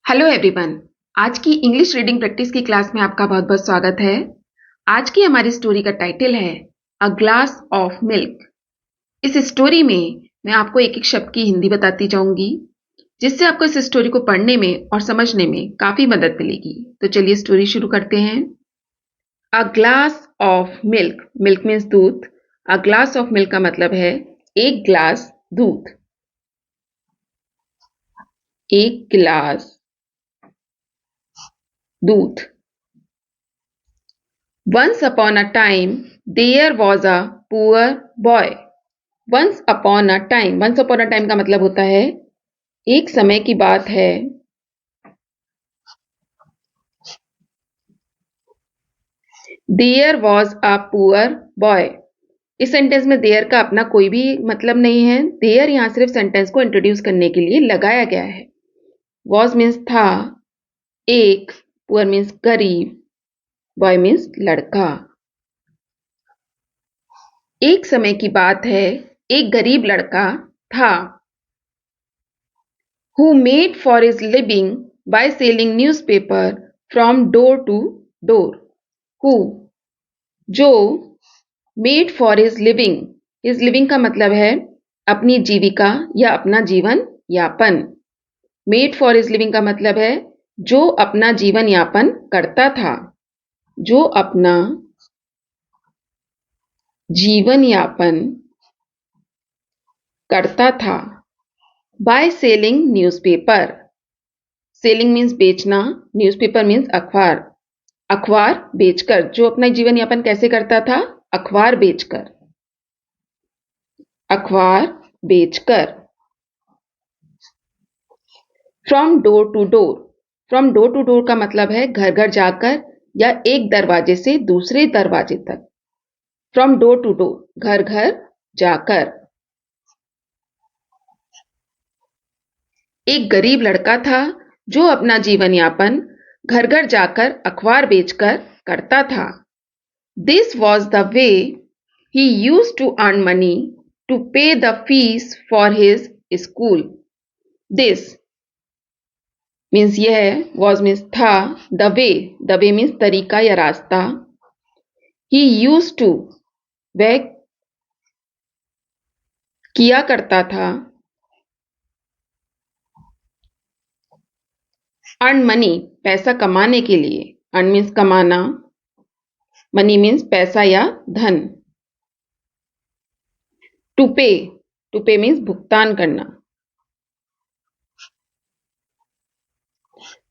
Hello everyone. आज की English reading practice की क्लास में आपका बहुत बहुत स्वागत है। आज की हमारी स्टोरी का टाइटल है अ ग्लास ऑफ मिल्क। इस स्टोरी में मैं आपको एक एक शब्द की हिंदी बताती जाऊंगी, जिससे आपको इस स्टोरी को पढ़ने में और समझने में काफी मदद मिलेगी। तो चलिए स्टोरी शुरू करते हैं। A glass of milk. Milk means दूध। अ ग्लास ऑफ मिल्क का मतलब है एक ग्लास दूध। एक गिलास दूध। Once upon a time, there was a poor boy. Once upon a time. Once upon a time का मतलब होता है एक समय की बात है। There was a poor boy. इस सेंटेंस में देयर का अपना कोई भी मतलब नहीं है। देयर यहां सिर्फ सेंटेंस को इंट्रोड्यूस करने के लिए लगाया गया है। Was मीन्स था, एक, पुअर मीन्स गरीब, बॉय मीन्स लड़का। एक समय की बात है, एक गरीब लड़का था। Who made for his living by selling newspaper from door to door. Who, जो, made for his living. his living का मतलब है अपनी जीविका या अपना जीवन यापन। made for his living का मतलब है जो अपना जीवन यापन करता था, जो अपना जीवन यापन करता था। by selling newspaper. Selling means बेचना, न्यूज़पेपर मीन्स अखबार। अखबार बेचकर, जो अपना जीवन यापन कैसे करता था? अखबार बेचकर। अखबार बेचकर। From door to door. From door to door का मतलब है घर घर जाकर या एक दरवाजे से दूसरे दरवाजे तक। फ्रॉम डोर टू डोर, घर घर जाकर। एक गरीब लड़का था जो अपना जीवन यापन घर घर जाकर अखबार बेचकर करता था। This was the way he used to earn money to pay the fees for his school. This means यह, was means था, the way means तरीका या रास्ता। He used to, वह किया करता था। earn money, पैसा कमाने के लिए। earn means कमाना, money means पैसा या धन। to pay means भुगतान करना।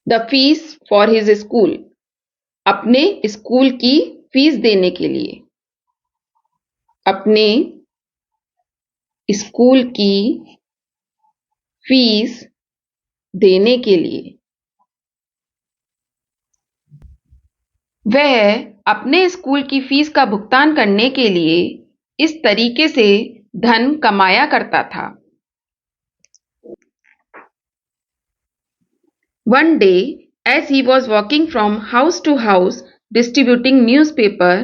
the fees for his school, अपने स्कूल की फीस देने के लिए। अपने स्कूल की फीस देने के लिए। वह अपने स्कूल की फीस का भुगतान करने के लिए इस तरीके से धन कमाया करता था। One day, as he was walking from house to house distributing newspaper,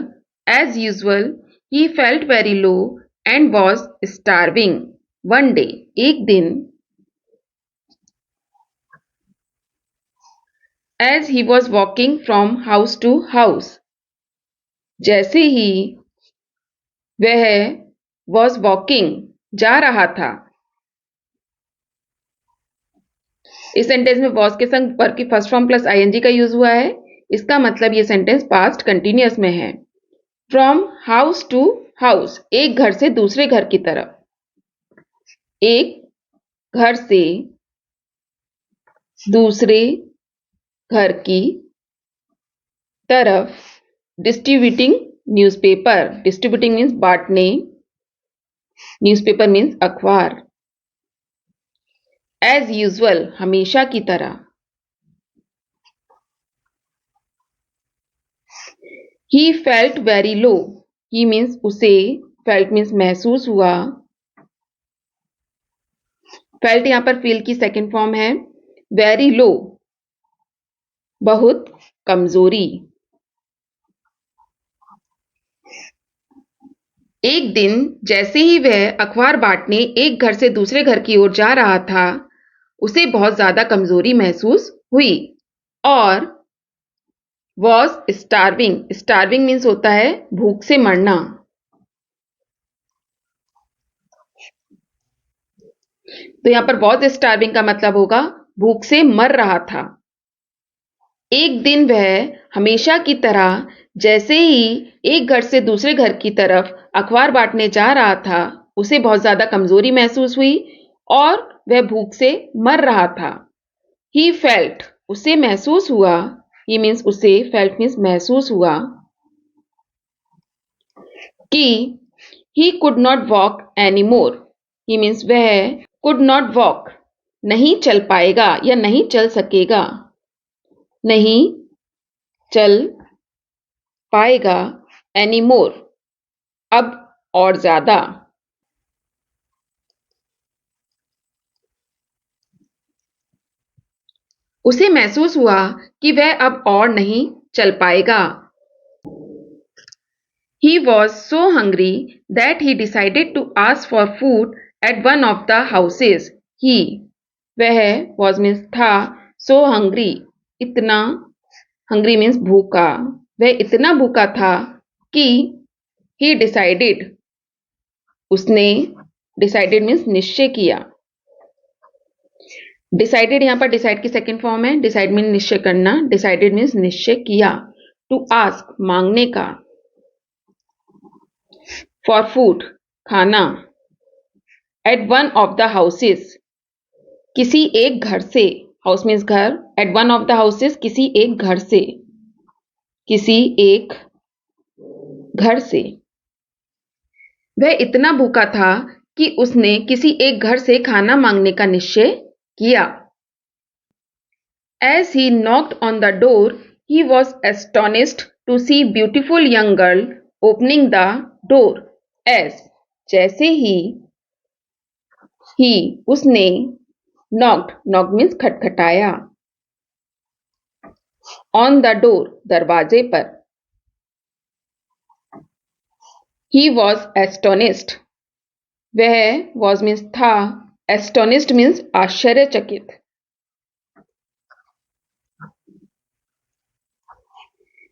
as usual, he felt very low and was starving. One day, एक दिन, as he was walking from house to house, जैसे ही वह was walking, जा रहा था। इस sentence में was के संग वर्ब की फर्स्ट फॉर्म प्लस ing का यूज हुआ है। इसका मतलब ये सेंटेंस पास्ट कंटिन्यूअस में है। फ्रॉम हाउस टू हाउस, एक घर से दूसरे घर की तरफ। एक घर से दूसरे घर की तरफ। Distributing newspaper. डिस्ट्रीब्यूटिंग मीन्स बांटने, न्यूज़पेपर मीन्स अखबार। एज यूजुअल, हमेशा की तरह। He felt very low. He means उसे, फेल्ट मीन्स महसूस हुआ। फेल्ट यहां पर फील की सेकेंड फॉर्म है। वेरी लो, बहुत कमजोरी। एक दिन जैसे ही वह अखबार बांटने एक घर से दूसरे घर की ओर जा रहा था, उसे बहुत ज्यादा कमजोरी महसूस हुई और वॉज स्टार्विंग, स्टार्विंग मीन्स होता है भूख से मरना। तो यहां पर वॉज स्टार्विंग का मतलब होगा भूख से मर रहा था। एक दिन वह हमेशा की तरह जैसे ही एक घर से दूसरे घर की तरफ अखबार बांटने जा रहा था, उसे बहुत ज्यादा कमजोरी महसूस हुई और वह भूख से मर रहा था। ही फेल्ट, उसे महसूस हुआ, ही मीन्स उसे, फेल्ट मीन्स महसूस हुआ कि he could not walk any more. He means वह कुड नॉट वॉक, नहीं चल पाएगा या नहीं चल सकेगा, नहीं चल पाएगा, एनी मोर, अब और ज्यादा। उसे महसूस हुआ कि वह अब और नहीं चल पाएगा। He was so hungry that he decided to ask for food at one of the houses. He, वह, was means था, so hungry, इतना, hungry means भूखा, वह इतना भूखा था कि he decided, उसने, decided means निश्चय किया। डिसाइडेड यहां पर डिसाइड की सेकंड फॉर्म है। डिसाइड मीन निश्चय करना, डिसाइडेड मीन्स निश्चय किया। टू आस्क, मांगने का। फॉर फूड, खाना। At one of the houses, किसी एक घर से, हाउस मीन्स घर, at one of the houses, किसी एक घर से, किसी एक घर से। वह इतना भूखा था कि उसने किसी एक घर से खाना मांगने का निश्चय किया। As he knocked on the door, he was astonished to see beautiful young girl opening the door. As, जैसे ही उसने, knocked, knocked means खटखटाया, on the door, दरवाजे पर। He was astonished, वह, was means था, astonished means आश्चर्यचकित।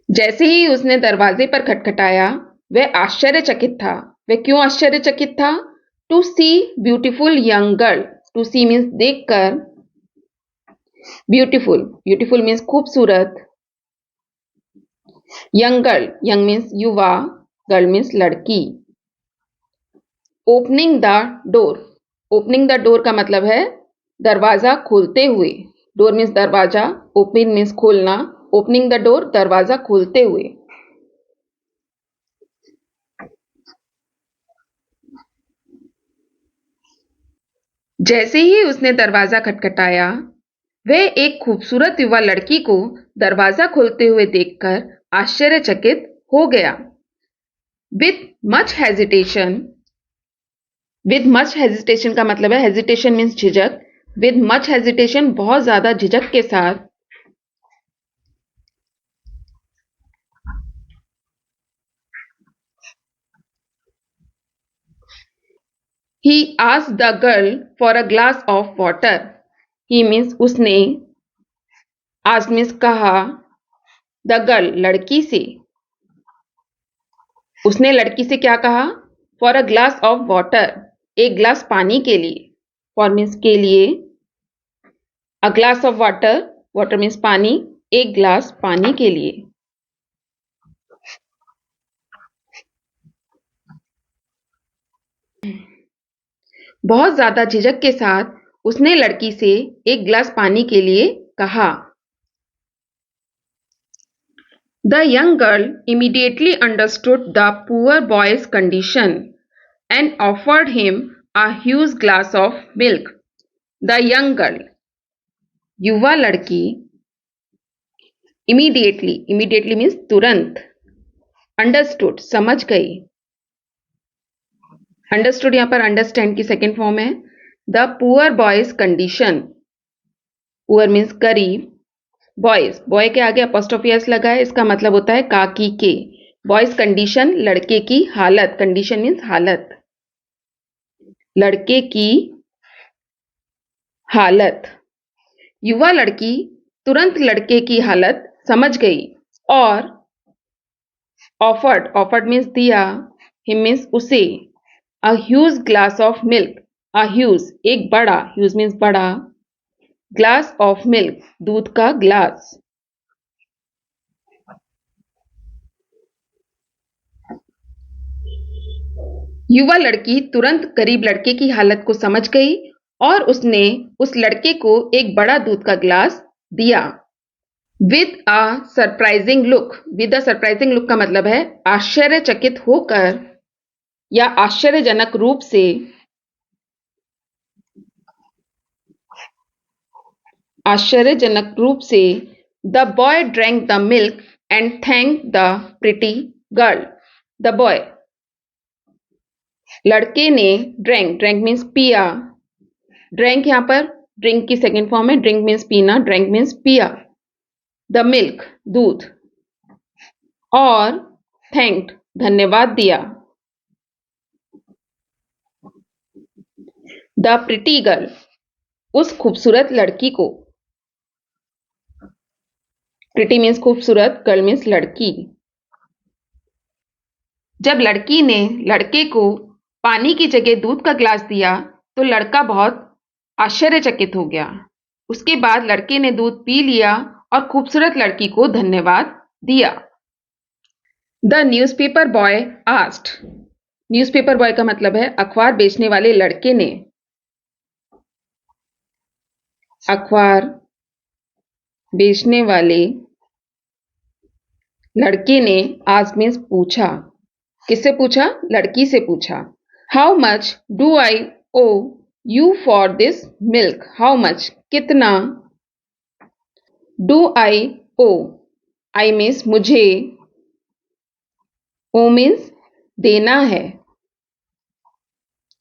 जैसे ही उसने दरवाजे पर खटखटाया, वह आश्चर्यचकित था। वह क्यों आश्चर्यचकित था? To see beautiful young girl, to see means देखकर, ब्यूटीफुल, ब्यूटीफुल मीन्स खूबसूरत, यंग गर्ल, यंग मीन्स युवा, गर्ल मीन्स लड़की। Opening the door, opening the door का मतलब है दरवाजा खोलते हुए। डोर मीन्स दरवाजा, ओपन मीन्स खोलना, ओपनिंग द डोर दरवाजा खोलते हुए। जैसे ही उसने दरवाजा खटखटाया, वह एक खूबसूरत युवा लड़की को दरवाजा खोलते हुए देखकर आश्चर्यचकित हो गया। With much hesitation, with much hesitation का मतलब है, हेजिटेशन मीन्स झिझक, विथ मच हेजिटेशन बहुत ज्यादा झिझक के साथ, he asked the girl for a glass of water. He means उसने, asked means कहा, the girl लड़की से, उसने लड़की से क्या कहा? For a glass of water, एक ग्लास पानी के लिए। फॉर मीन्स के लिए, अ glass of water, water means पानी, एक ग्लास पानी के लिए। बहुत ज्यादा झिझक के साथ उसने लड़की से एक गिलास पानी के लिए कहा। The young girl immediately understood the poor boy's condition and offered him a huge glass of milk. The young girl, युवा लड़की, immediately, immediately means तुरंत, understood समझ गई, understood यहां पर understand की सेकेंड फॉर्म है। The poor boy's condition, poor means गरीब, बॉयज, बॉय के आगे अपॉस्ट्रोफी एस लगा है, इसका मतलब होता है काकी के। बॉयज कंडीशन, लड़के की हालत, कंडीशन मीन्स हालत, लड़के की हालत। युवा लड़की तुरंत लड़के की हालत समझ गई और ऑफर्ड मीन्स दिया, हिम मीन्स उसे, a huge glass of milk, a huge एक बड़ा, ह्यूज मीन्स बड़ा, ग्लास ऑफ मिल्क दूध का ग्लास। युवा लड़की तुरंत गरीब लड़के की हालत को समझ गई और उसने उस लड़के को एक बड़ा दूध का ग्लास दिया। With a surprising look, with a surprising look का मतलब है आश्चर्यचकित होकर या आश्चर्यजनक रूप से, आश्चर्यजनक रूप से, the boy drank the milk and thank the pretty girl. The boy लड़के ने ड्रैंक मीन्स पिया, ड्रैंक यहां पर ड्रिंक की सेकेंड फॉर्म है, ड्रिंक मीन्स पीना, ड्रैंक मीन्स पिया, द मिल्क दूध, और थैंक्ड धन्यवाद दिया, द प्रिटी गर्ल उस खूबसूरत लड़की को, प्रिटी मीन्स खूबसूरत, गर्ल मीन्स लड़की। जब लड़की ने लड़के को पानी की जगह दूध का ग्लास दिया तो लड़का बहुत आश्चर्यचकित हो गया। उसके बाद लड़के ने दूध पी लिया और खूबसूरत लड़की को धन्यवाद दिया। The newspaper boy asked, newspaper boy का मतलब है अखबार बेचने वाले लड़के ने, अखबार बेचने वाले लड़के ने आस्क्ड मीन्स पूछा, किससे पूछा? लड़की से पूछा। How much do I owe you for this milk, how much कितना, do I owe, I means मुझे, ओ मीन्स देना है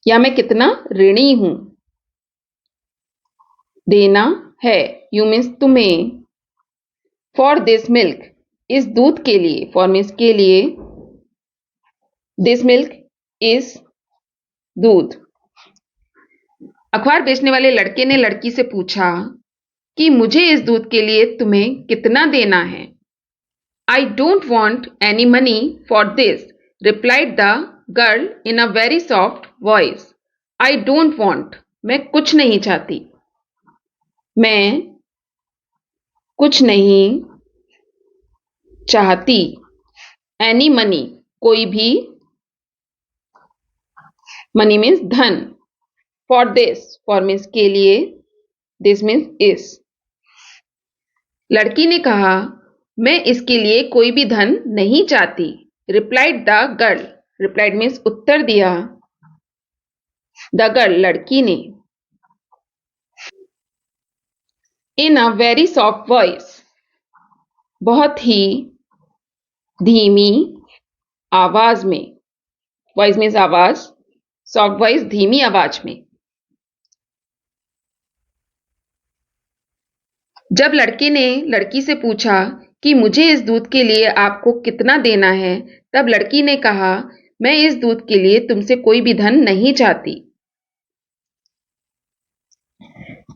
या मैं कितना ऋणी हूं, देना है, यू मीन्स तुम्हें, फॉर दिस मिल्क इस दूध के लिए, फॉर मीन्स के लिए, दिस मिल्क इस दूध। अखबार बेचने वाले लड़के ने लड़की से पूछा कि मुझे इस दूध के लिए तुम्हें कितना देना है। I don't want any money for this, replied the girl in a very soft voice. I don't want मैं कुछ नहीं चाहती, मैं कुछ नहीं चाहती, एनी मनी कोई भी, मनी मीन्स धन, फॉर दिस, फॉर मीन्स के लिए, दिस मीन्स इस। लड़की ने कहा मैं इसके लिए कोई भी धन नहीं चाहती। Replied the girl, replied means उत्तर दिया, द गर्ल लड़की ने, in a very soft voice बहुत ही धीमी आवाज में, वॉइस मीन्स आवाज, सॉफ्ट वॉइस धीमी आवाज में। जब लड़के ने लड़की से पूछा कि मुझे इस दूध के लिए आपको कितना देना है, तब लड़की ने कहा मैं इस दूध के लिए तुमसे कोई भी धन नहीं चाहती।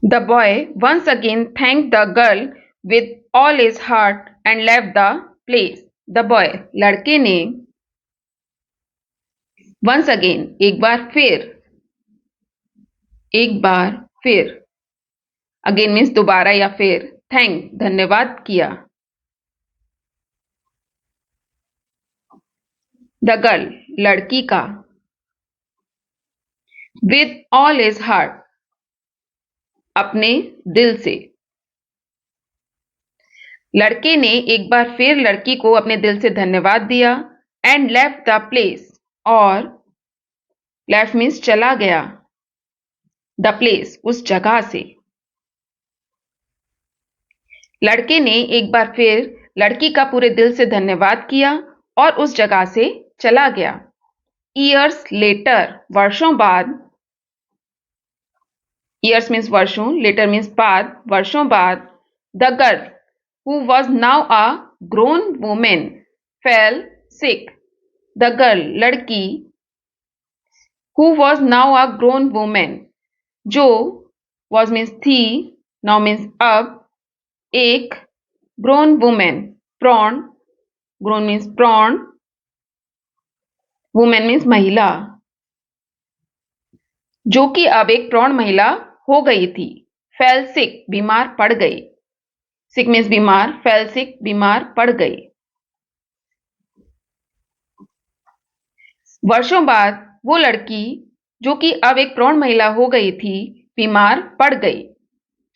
The boy once again thank the girl with all his heart and left the place. The boy लड़के ने वंस अगेन एक बार फिर, एक बार फिर, अगेन मीन्स दोबारा या फिर, थैंक धन्यवाद किया, द गर्ल लड़की का, विद ऑल हिज हार्ट अपने दिल से। लड़के ने एक बार फिर लड़की को अपने दिल से धन्यवाद दिया एंड लेफ्ट द प्लेस, और लेफ्ट मीन्स चला गया, द प्लेस उस जगह से। लड़के ने एक बार फिर लड़की का पूरे दिल से धन्यवाद किया और उस जगह से चला गया। ईयर्स लेटर वर्षों बाद, ईयर्स मीन्स वर्षों, लेटर मीन्स बाद, वर्षों बाद, the girl who was now a grown woman fell sick। The girl लड़की, who was now a grown woman जो was means थी, now means अब, एक grown woman, prawn, grown means prawn, woman means महिला, जो कि अब एक प्रौढ़ महिला हो गई थी। फेल सिक बीमार पड़ गई, सिक मीन्स बीमार, फेल सिक बीमार पड़ गई। वर्षों बाद वो लड़की जो कि अब एक प्रौढ़ महिला हो गई थी बीमार पड़ गई।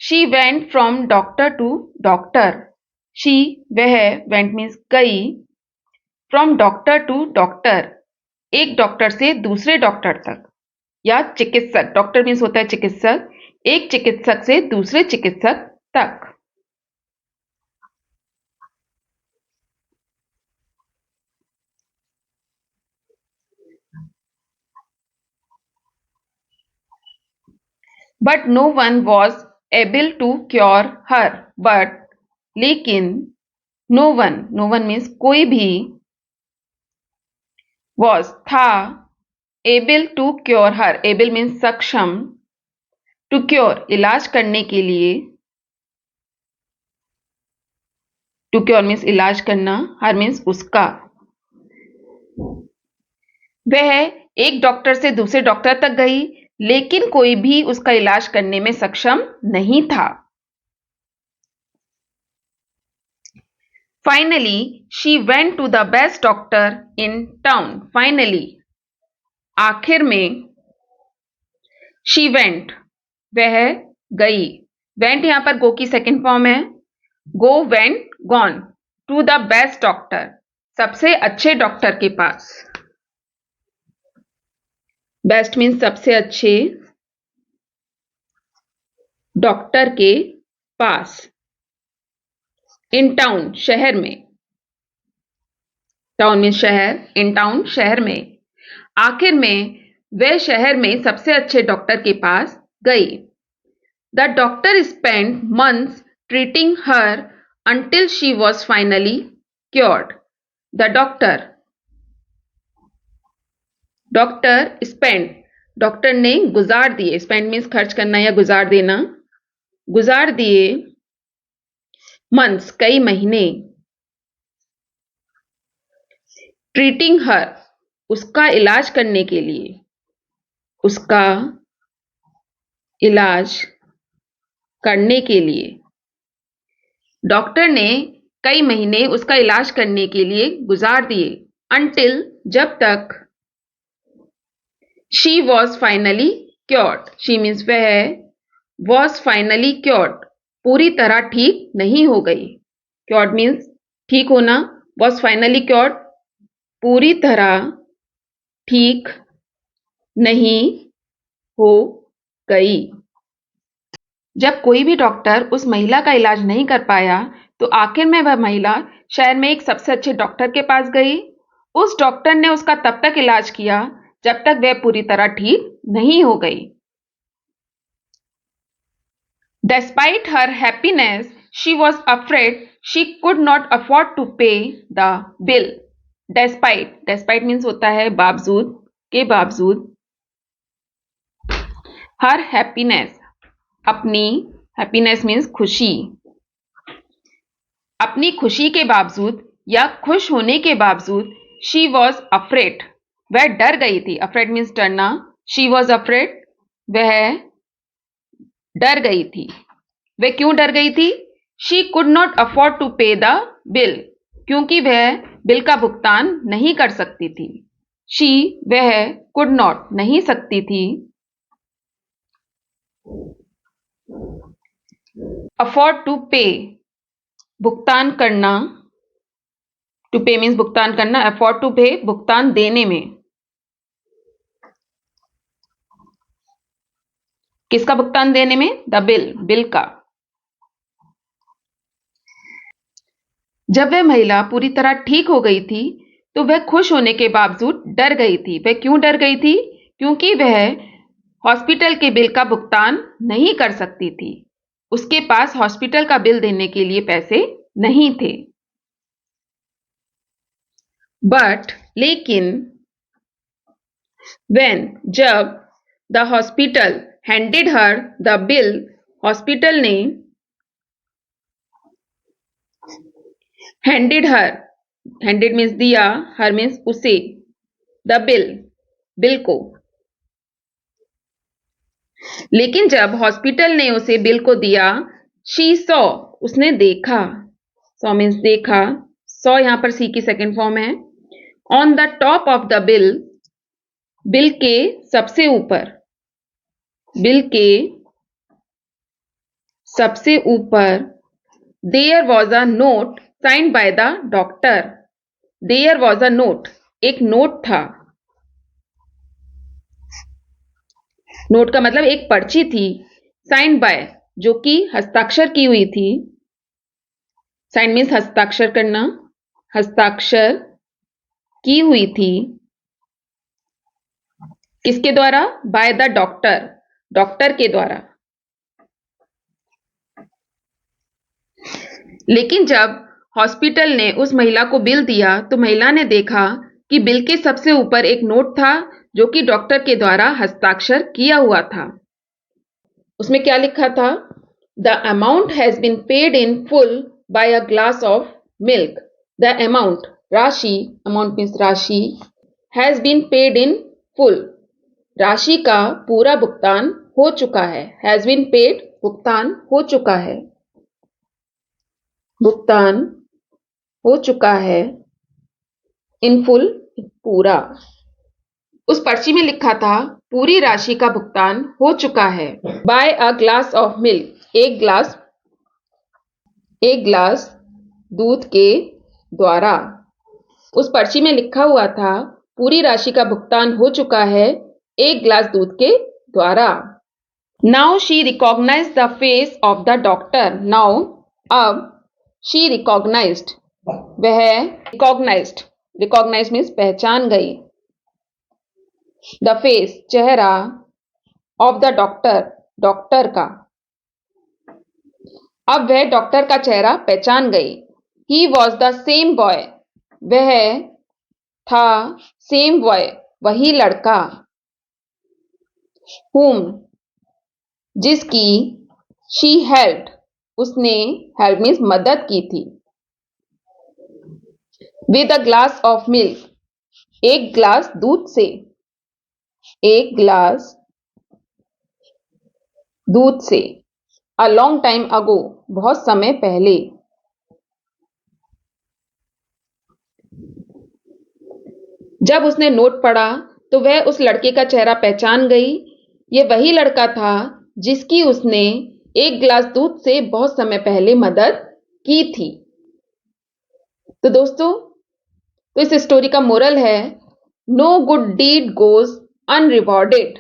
She went from doctor to doctor, she वह वेंट मीन्स गई, फ्रॉम डॉक्टर टू डॉक्टर एक डॉक्टर से दूसरे डॉक्टर तक, या चिकित्सक, डॉक्टर मीन्स होता है चिकित्सक, एक चिकित्सक से दूसरे चिकित्सक तक। But no one was able to cure her, but लेकिन नो वन मीन्स कोई भी, वॉज था, able to cure her, able means सक्षम, टू क्योर इलाज करने के लिए, टू क्योर मीन्स इलाज करना, हर मीन्स उसका। वह एक डॉक्टर से दूसरे डॉक्टर तक गई लेकिन कोई भी उसका इलाज करने में सक्षम नहीं था। Finally she went to the best doctor in town, finally आखिर में, शी वेंट वह गई, वेंट यहां पर गो की सेकंड फॉर्म है, go went gone, to the best doctor सबसे अच्छे डॉक्टर के पास, बेस्ट मीन्स सबसे अच्छे डॉक्टर के पास, इन टाउन शहर में, टाउन मीन्स शहर, इन टाउन शहर में, आखिर में वह शहर में सबसे अच्छे डॉक्टर के पास गई। The doctor spend months treating her until she was finally cured. The doctor spend, doctor ने गुजार दिए, स्पेंड मीन्स खर्च करना या गुजार देना, गुजार दिए मंथ्स कई महीने, ट्रीटिंग हर उसका इलाज करने के लिए, उसका इलाज करने के लिए, डॉक्टर ने कई महीने उसका इलाज करने के लिए गुजार दिए, until जब तक, she was finally cured, she means वह, वॉज फाइनली क्योर्ड पूरी तरह ठीक नहीं हो गई, क्योर्ड मीन्स ठीक होना, वॉज फाइनली क्योर्ड पूरी तरह ठीक नहीं हो गई। जब कोई भी डॉक्टर उस महिला का इलाज नहीं कर पाया तो आखिर में वह महिला शहर में एक सबसे अच्छे डॉक्टर के पास गई। उस डॉक्टर ने उसका तब तक इलाज किया जब तक वह पूरी तरह ठीक नहीं हो गई। Despite her happiness, she was afraid she could not afford to pay the bill. Despite means होता है बावजूद, के बावजूद। Her happiness, अपनी, हैप्पीनेस मीन्स खुशी, अपनी खुशी के बावजूद या खुश होने के बावजूद, शी वॉज अफ्रेड वह डर गई थी, अफ्रेड मीन्स डरना, शी वॉज अफ्रेड वह डर गई थी। वह क्यों डर गई थी? She could not afford to pay the bill, क्योंकि वह बिल का भुगतान नहीं कर सकती थी। शी वह कुड नॉट नहीं सकती थी, अफोर्ड टू पे भुगतान करना, टू पे मीन्स भुगतान करना, अफोर्ड टू पे भुगतान देने में। किसका भुगतान देने में? द बिल, बिल का। जब वह महिला पूरी तरह ठीक हो गई थी तो वह खुश होने के बावजूद डर गई थी। वह क्यों डर गई थी? क्योंकि वह हॉस्पिटल के बिल का भुगतान नहीं कर सकती थी, उसके पास हॉस्पिटल का बिल देने के लिए पैसे नहीं थे। बट लेकिन, व्हेन जब, the hospital handed her the bill hospital ने हैंडेड हर, हैंडेड मीन्स दिया, हर मीन्स उसे, द बिल, बिल को। लेकिन जब हॉस्पिटल ने उसे बिल को दिया, शी सॉ, उसने देखा, सॉ मीन्स देखा, सॉ यहां पर सी की सेकेंड फॉर्म है। On the top of the bill, bill के सबसे ऊपर, बिल के सबसे ऊपर, there was a note signed by the doctor. There was a note, एक नोट था। नोट का मतलब एक पर्ची थी, साइंड बाय, जो कि हस्ताक्षर की हुई थी। साइन मीन्स हस्ताक्षर करना, हस्ताक्षर की हुई थी। किसके द्वारा? बाय द डॉक्टर, डॉक्टर के द्वारा। लेकिन जब हॉस्पिटल ने उस महिला को बिल दिया तो महिला ने देखा कि बिल के सबसे ऊपर एक नोट था जो कि डॉक्टर के द्वारा हस्ताक्षर किया हुआ था। उसमें क्या लिखा था? The amount has been paid in full by a glass of milk. The amount, राशि, अमाउंट मीन्स राशि, has been paid in full, राशि का पूरा भुगतान हो चुका है। हैज बीन पेड, भुगतान हो चुका है, भुगतान हो चुका है, इन फुल, पूरा। उस पर्ची में लिखा था पूरी राशि का भुगतान हो चुका है। By a glass of milk, एक ग्लास दूध के द्वारा। उस पर्ची में लिखा हुआ था पूरी राशि का भुगतान हो चुका है एक ग्लास दूध के द्वारा। Now she recognize the face of the doctor. Now, अब, शी रिकॉग्नाइज्ड, वह रिकॉग्नाइज्ड, रिकॉग्नाइज मीन्स पहचान गई, द फेस, चेहरा, ऑफ द डॉक्टर, डॉक्टर का। अब वह डॉक्टर का चेहरा पहचान गई। He was the same boy, वह था, सेम बॉय, वही लड़का, whom, जिसकी, शी हेल्प्ड, उसने, हेल्प मीन्स मदद की थी, with a glass of milk, एक ग्लास दूध से, एक ग्लास दूध से, अ लॉन्ग टाइम अगो, बहुत समय पहले। जब उसने नोट पढ़ा तो वह उस लड़के का चेहरा पहचान गई। ये वही लड़का था जिसकी उसने एक ग्लास दूध से बहुत समय पहले मदद की थी। तो दोस्तों, तो इस स्टोरी का मोरल है, नो गुड डीड गोज अनरिवॉर्डेड।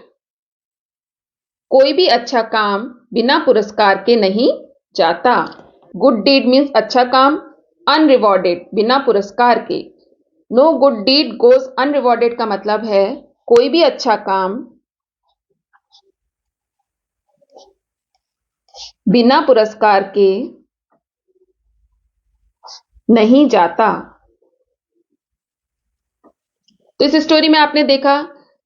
कोई भी अच्छा काम बिना पुरस्कार के नहीं जाता। गुड डीड मीन्स अच्छा काम, अनरिवॉर्डेड, बिना पुरस्कार के। नो गुड डीड गोज अनरिवॉर्डेड का मतलब है कोई भी अच्छा काम बिना पुरस्कार के नहीं जाता। तो इस स्टोरी में आपने देखा,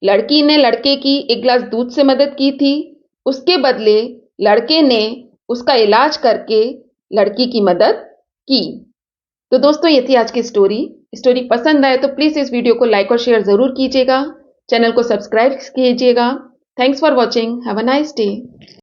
लड़की ने लड़के की एक गिलास दूध से मदद की थी, उसके बदले लड़के ने उसका इलाज करके लड़की की मदद की। तो दोस्तों, ये थी आज की स्टोरी। स्टोरी पसंद आए तो प्लीज इस वीडियो को लाइक और शेयर जरूर कीजिएगा, चैनल को सब्सक्राइब कीजिएगा। Thanks for watching, have a nice day.